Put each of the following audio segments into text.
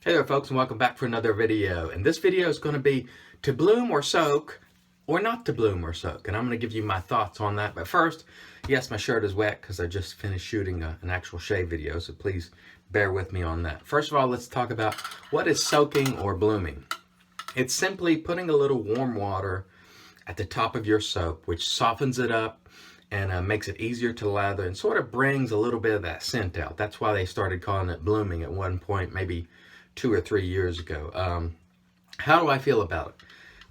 Hey there folks, and welcome back for another video. And this video is going to be to bloom or soak, or not to bloom or soak. And I'm going to give you my thoughts on that. But first, yes, my shirt is wet because I just finished shooting an actual shave video. So please bear with me on that. First of all, let's talk about what is soaking or blooming. It's simply putting a little warm water at the top of your soap, which softens it up and makes it easier to lather and sort of brings a little bit of that scent out. That's why they started calling it blooming at one point, maybe 2 or 3 years ago. How do I feel about it?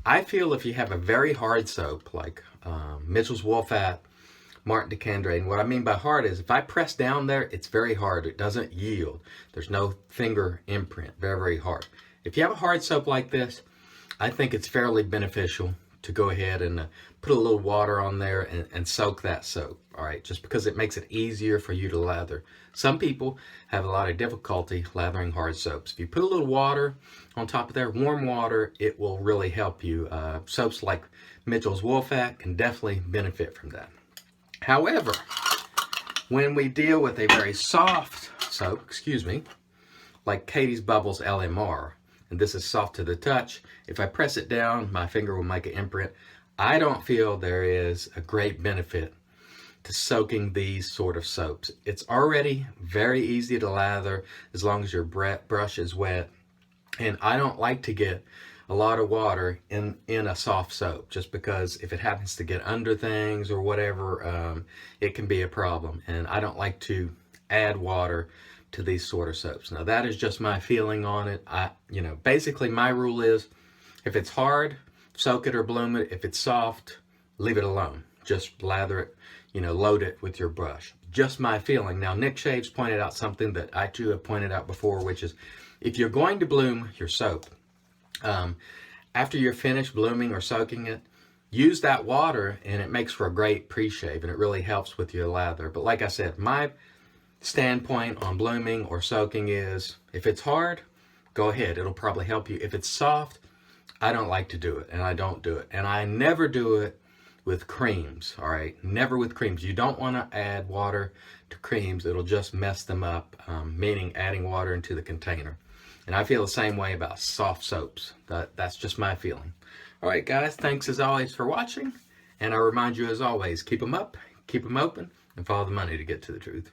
I feel if you have a very hard soap like Mitchell's Wolfat, Martin de Candre, and what I mean by hard is if I press down there, it's very hard. It doesn't yield. There's no finger imprint. Very, very hard. If you have a hard soap like this, I think it's fairly beneficial to go ahead and put a little water on there and soak that soap, all right, just because it makes it easier for you to lather. Some people have a lot of difficulty lathering hard soaps. If you put a little water on top of there, warm water, it will really help you. Soaps like Mitchell's Wolfat can definitely benefit from that. However, when we deal with a very soft soap, like Katie's Bubbles LMR, and this is soft to the touch, if I press it down, my finger will make an imprint. I don't feel there is a great benefit to soaking these sort of soaps. It's already very easy to lather as long as your brush is wet, and I don't like to get a lot of water in a soft soap, just because if it happens to get under things or whatever, it can be a problem, and I don't like to add water to these sort of soaps. Now that is just my feeling on it. Basically my rule is if it's hard, soak it or bloom it. If it's soft, leave it alone. Just lather it, load it with your brush. Just my feeling. Now Nick Shaves pointed out something that I too have pointed out before, which is if you're going to bloom your soap, after you're finished blooming or soaking it, use that water and it makes for a great pre-shave and it really helps with your lather. But like I said, my standpoint on blooming or soaking is if it's hard, go ahead, it'll probably help you. If it's soft, I don't like to do it, and I don't do it, and I never do it with creams. All right, never with creams. You don't want to add water to creams. It'll just mess them up, meaning adding water into the container. And I feel the same way about soft soaps. That's just my feeling. All right guys, thanks as always for watching, and I remind you as always, keep them up, keep them open, and follow the money to get to the truth.